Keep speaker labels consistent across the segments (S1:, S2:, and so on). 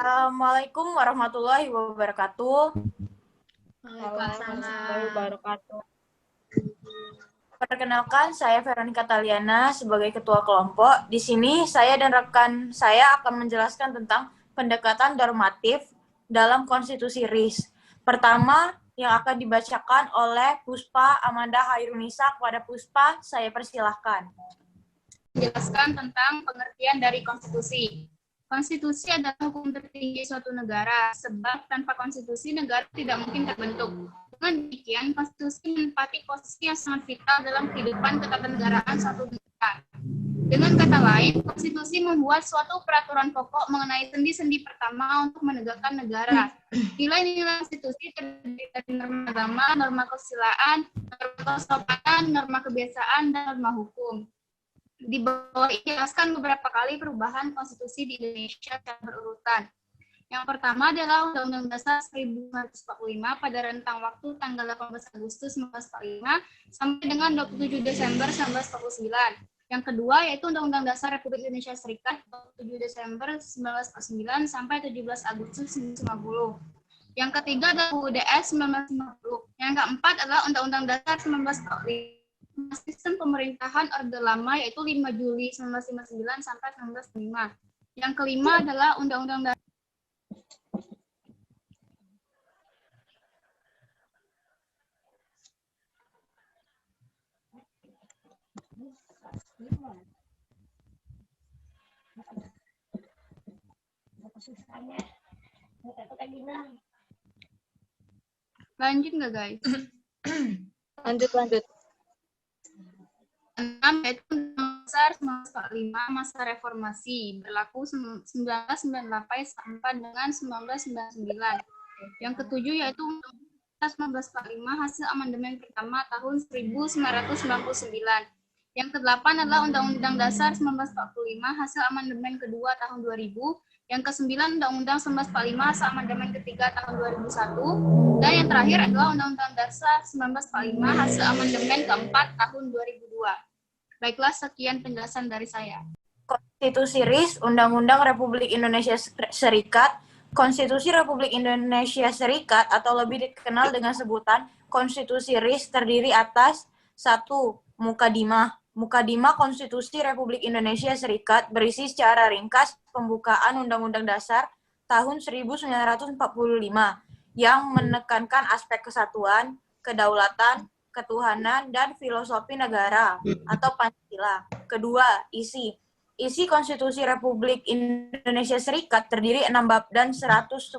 S1: Assalamualaikum warahmatullahi wabarakatuh.
S2: Waalaikumsalam wabarakatuh.
S1: Perkenalkan, saya Veronica Taliana sebagai ketua kelompok. Di sini saya dan rekan saya akan menjelaskan tentang pendekatan normatif dalam konstitusi RIS. Pertama, yang akan dibacakan oleh Puspa Amanda Hairunisa. Kepada Puspa, saya persilahkan.
S2: Menjelaskan tentang pengertian dari konstitusi. Konstitusi adalah hukum tertinggi suatu negara, sebab tanpa konstitusi negara tidak mungkin terbentuk. Dengan demikian, konstitusi menempati posisi yang sangat vital dalam kehidupan ketatanegaraan suatu negara. Dengan kata lain, konstitusi membuat suatu peraturan pokok mengenai sendi-sendi pertama untuk menegakkan negara. Nilai-nilai konstitusi terdiri dari norma agama, norma kesusilaan, norma kesopanan, norma kebiasaan, dan norma hukum. Di bawah ini dijelaskan beberapa kali perubahan konstitusi di Indonesia secara berurutan. Yang pertama adalah Undang-Undang Dasar 1945 pada rentang waktu tanggal 18 Agustus 1945 sampai dengan 27 Desember 1949. Yang kedua yaitu Undang-Undang Dasar Republik Indonesia Serikat 27 Desember 1949 sampai 17 Agustus 1950. Yang ketiga adalah UUDS 1950. Yang keempat adalah Undang-Undang Dasar 1945. Sistem pemerintahan Orde Lama yaitu 5 Juli 1959 sampai 1905. Yang kelima adalah Undang-Undang Dasar Lanjut nggak guys?
S3: Lanjut.
S2: 6 yaitu Undang-Undang Dasar 1945 masa reformasi berlaku 1998 sampai dengan 1999. Yang ketujuh yaitu Undang-Undang Dasar 1945 hasil amandemen pertama tahun 1999. Yang kedelapan adalah Undang-Undang Dasar 1945 hasil amandemen kedua tahun 2000. Yang kesembilan Undang-Undang 1945 hasil amandemen ketiga tahun 2001. Dan yang terakhir adalah Undang-Undang Dasar 1945 hasil amandemen keempat tahun 2002. Baiklah, sekian penjelasan dari saya.
S1: Konstitusi RIS, Undang-Undang Republik Indonesia Serikat. Konstitusi Republik Indonesia Serikat atau lebih dikenal dengan sebutan Konstitusi RIS terdiri atas 1. Mukadimah. Mukadimah Konstitusi Republik Indonesia Serikat berisi secara ringkas pembukaan Undang-Undang Dasar tahun 1945 yang menekankan aspek kesatuan, kedaulatan, ketuhanan, dan filosofi negara atau Pancasila. Kedua, isi. Isi Konstitusi Republik Indonesia Serikat terdiri 6 bab dan 197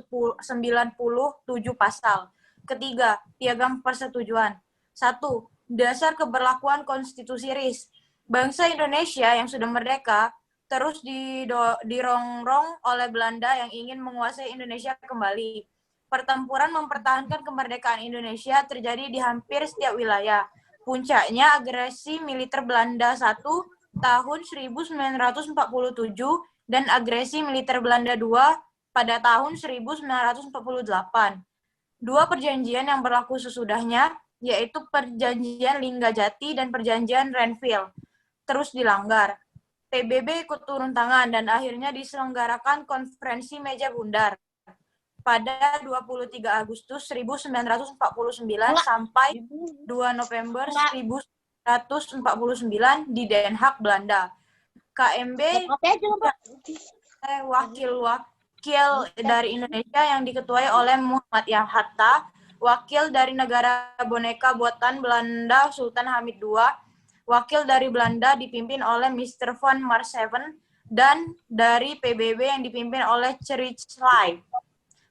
S1: pasal. Ketiga, piagam persetujuan. 1. Dasar keberlakuan Konstitusi RIS. Bangsa Indonesia yang sudah merdeka terus dirongrong oleh Belanda yang ingin menguasai Indonesia kembali. Pertempuran mempertahankan kemerdekaan Indonesia terjadi di hampir setiap wilayah. Puncaknya agresi militer Belanda 1 tahun 1947 dan agresi militer Belanda 2 pada tahun 1948. Dua perjanjian yang berlaku sesudahnya, yaitu Perjanjian Linggajati dan Perjanjian Renville, terus dilanggar. PBB ikut turun tangan dan akhirnya diselenggarakan konferensi meja bundar pada 23 Agustus 1949 sampai 2 November 1949 di Den Haag, Belanda. KMB wakil dari Indonesia yang diketuai oleh Muhammad Hatta, wakil dari negara boneka buatan Belanda Sultan Hamid II, wakil dari Belanda dipimpin oleh Mr. von Marseven, dan dari PBB yang dipimpin oleh Churchill.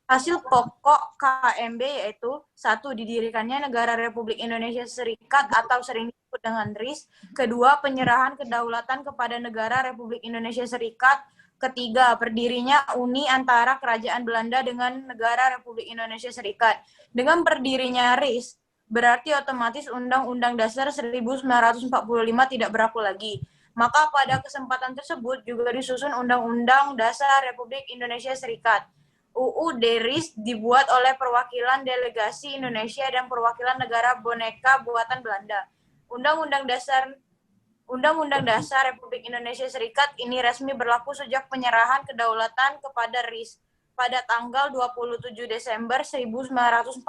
S1: Hasil pokok KMB yaitu 1. Didirikannya Negara Republik Indonesia Serikat atau sering disebut dengan RIS. Kedua, penyerahan kedaulatan kepada Negara Republik Indonesia Serikat. Ketiga, berdirinya uni antara Kerajaan Belanda dengan Negara Republik Indonesia Serikat. Dengan berdirinya RIS, berarti otomatis Undang-Undang Dasar 1945 tidak berlaku lagi. Maka pada kesempatan tersebut juga disusun Undang-Undang Dasar Republik Indonesia Serikat. UUD RIS dibuat oleh perwakilan delegasi Indonesia dan perwakilan negara boneka buatan Belanda. Undang-Undang Dasar Republik Indonesia Serikat ini resmi berlaku sejak penyerahan kedaulatan kepada RIS pada tanggal 27 Desember 1949.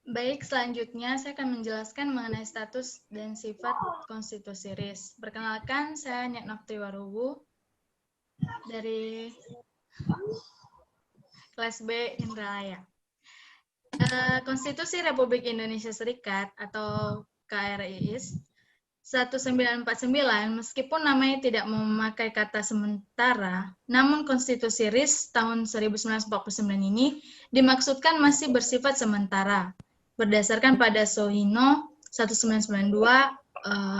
S3: Baik, selanjutnya saya akan menjelaskan mengenai status dan sifat konstitusi RIS. Perkenalkan, saya Nyek Nokti Warubu dari kelas B Indralaya. Konstitusi Republik Indonesia Serikat atau KRIS 1949, meskipun namanya tidak memakai kata sementara, namun Konstitusi RIS tahun 1949 ini dimaksudkan masih bersifat sementara, berdasarkan pada Sohino 1992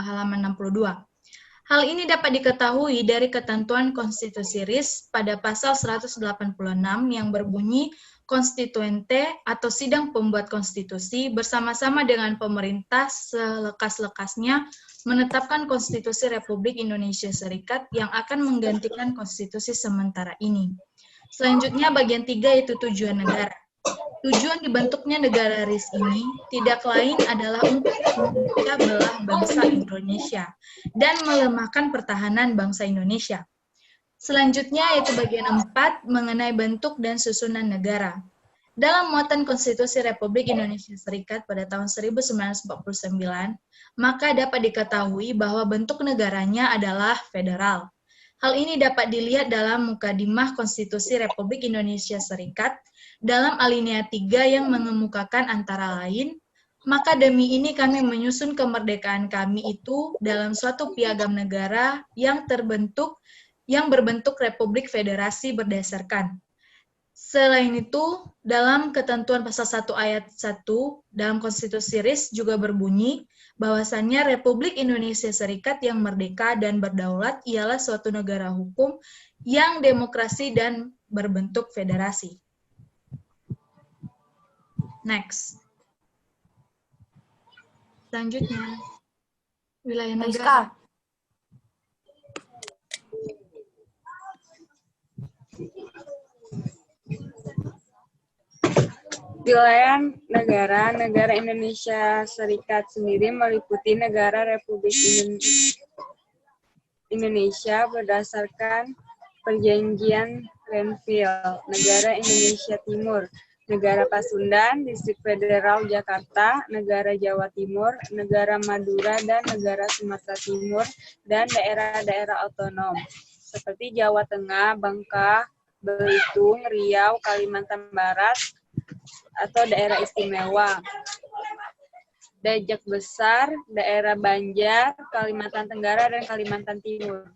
S3: halaman 62. Hal ini dapat diketahui dari ketentuan Konstitusi RIS pada pasal 186 yang berbunyi konstituente atau sidang pembuat konstitusi bersama-sama dengan pemerintah selekas-lekasnya menetapkan Konstitusi Republik Indonesia Serikat yang akan menggantikan konstitusi sementara ini. Selanjutnya bagian 3 yaitu tujuan negara. Tujuan dibentuknya negara RIS ini tidak lain adalah untuk memecah belah bangsa Indonesia dan melemahkan pertahanan bangsa Indonesia. Selanjutnya yaitu bagian 4 mengenai bentuk dan susunan negara. Dalam muatan Konstitusi Republik Indonesia Serikat pada tahun 1949, maka dapat diketahui bahwa bentuk negaranya adalah federal. Hal ini dapat dilihat dalam Mukadimah Konstitusi Republik Indonesia Serikat dalam alinea 3 yang mengemukakan antara lain, maka demi ini kami menyusun kemerdekaan kami itu dalam suatu piagam negara yang berbentuk Republik Federasi berdasarkan. Selain itu, dalam ketentuan pasal 1 ayat 1 dalam Konstitusi RIS juga berbunyi bahwasannya Republik Indonesia Serikat yang merdeka dan berdaulat ialah suatu negara hukum yang demokrasi dan berbentuk federasi. Next. Selanjutnya, wilayah negara.
S4: Wilayah negara Indonesia Serikat sendiri meliputi negara Republik Indonesia berdasarkan Perjanjian Renville, negara Indonesia Timur, negara Pasundan, Distrik Federal Jakarta, negara Jawa Timur, negara Madura dan negara Sumatera Timur, dan daerah-daerah otonom seperti Jawa Tengah, Bangka, Belitung, Riau, Kalimantan Barat, atau daerah istimewa, Dajak Besar, daerah Banjar, Kalimantan Tenggara, dan Kalimantan Timur.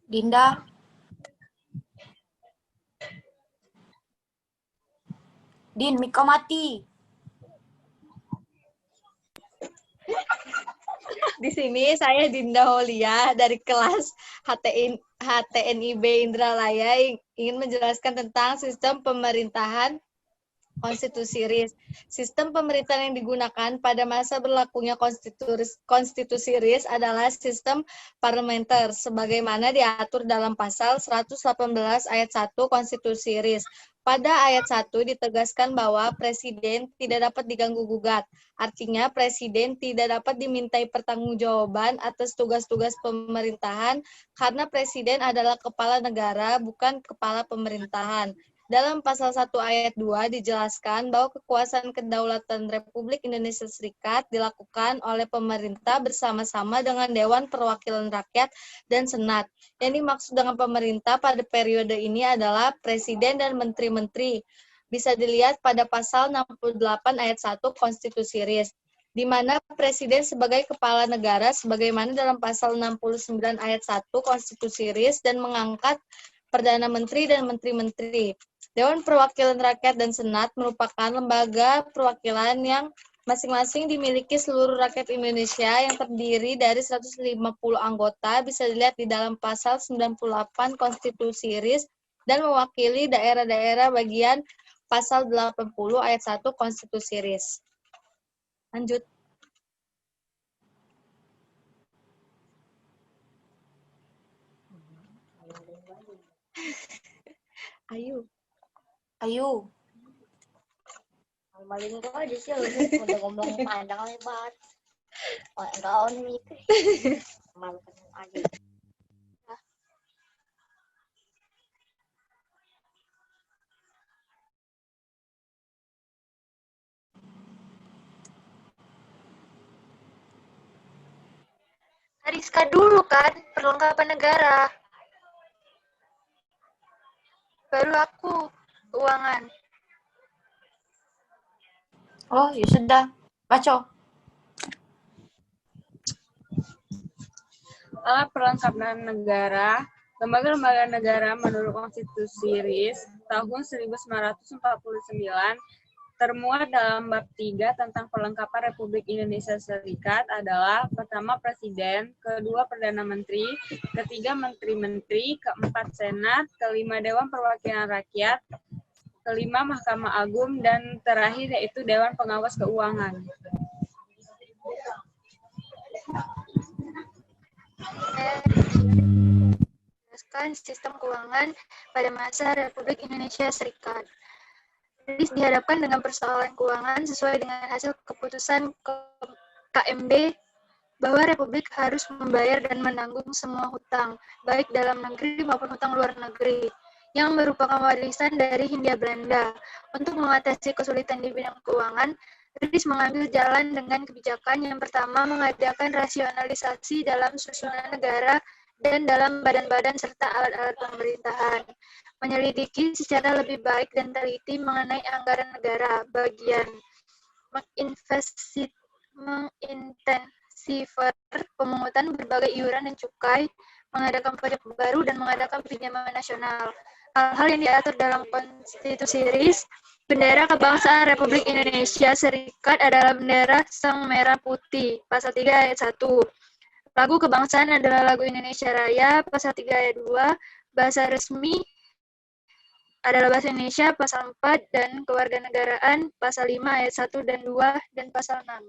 S1: Dinda. Din, miko mati.
S5: Di sini saya Dinda Holia dari kelas HTNIB Indralaya ingin menjelaskan tentang sistem pemerintahan Konstitusi RIS. Sistem pemerintahan yang digunakan pada masa berlakunya Konstitusi RIS adalah sistem parlementer, sebagaimana diatur dalam pasal 118 ayat 1 Konstitusi RIS. Pada ayat 1 ditegaskan bahwa Presiden tidak dapat diganggu-gugat. Artinya, Presiden tidak dapat dimintai pertanggungjawaban atas tugas-tugas pemerintahan karena Presiden adalah kepala negara, bukan kepala pemerintahan. Dalam pasal 1 ayat 2 dijelaskan bahwa kekuasaan kedaulatan Republik Indonesia Serikat dilakukan oleh pemerintah bersama-sama dengan Dewan Perwakilan Rakyat dan Senat. Yang dimaksud dengan pemerintah pada periode ini adalah Presiden dan Menteri-Menteri. Bisa dilihat pada pasal 68 ayat 1 Konstitusi RIS, di mana Presiden sebagai kepala negara sebagaimana dalam pasal 69 ayat 1 Konstitusi RIS dan mengangkat Perdana Menteri dan Menteri-Menteri. Dewan Perwakilan Rakyat dan Senat merupakan lembaga perwakilan yang masing-masing dimiliki seluruh rakyat Indonesia yang terdiri dari 150 anggota, bisa dilihat di dalam pasal 98 Konstitusi RIS, dan mewakili daerah-daerah bagian pasal 80 ayat 1 Konstitusi RIS. Lanjut. Ayo.
S1: Ayo.
S6: Maling ko aja sih, udah ngomong panjang lebar. Oh, enggak on nih. Malu aja.
S7: Rizka dulu kan, perlengkapan negara. Baru aku, keuangan.
S1: Oh, ya sudah. Baco.
S4: Alat perlengkapan negara, lembaga-lembaga negara menurut Konstitusi RIS tahun 1949 termuat dalam bab 3 tentang perlengkapan Republik Indonesia Serikat adalah pertama Presiden, kedua Perdana Menteri, ketiga Menteri-Menteri, keempat Senat, kelima Dewan Perwakilan Rakyat, kelima Mahkamah Agung, dan terakhir yaitu Dewan Pengawas Keuangan.
S7: Menjelaskan sistem keuangan pada masa Republik Indonesia Serikat. RIS dihadapkan dengan persoalan keuangan sesuai dengan hasil keputusan KMB bahwa Republik harus membayar dan menanggung semua hutang, baik dalam negeri maupun hutang luar negeri, yang merupakan warisan dari Hindia Belanda. Untuk mengatasi kesulitan di bidang keuangan, RIS mengambil jalan dengan kebijakan yang pertama mengadakan rasionalisasi dalam susunan negara dan dalam badan-badan serta alat-alat pemerintahan, menyelidiki secara lebih baik dan teliti mengenai anggaran negara, bagian mengintensifkan pemungutan berbagai iuran dan cukai, mengadakan pajak baru, dan mengadakan pinjaman nasional. Hal-hal yang diatur dalam Konstitusi RIS. Bendera Kebangsaan Republik Indonesia Serikat adalah bendera Sang Merah Putih, Pasal 3 Ayat 1. Lagu kebangsaan adalah lagu Indonesia Raya, Pasal 3 Ayat 2. Bahasa resmi adalah Bahasa Indonesia, Pasal 4, dan Kewarganegaraan, Pasal 5 Ayat 1 dan 2, dan Pasal 6.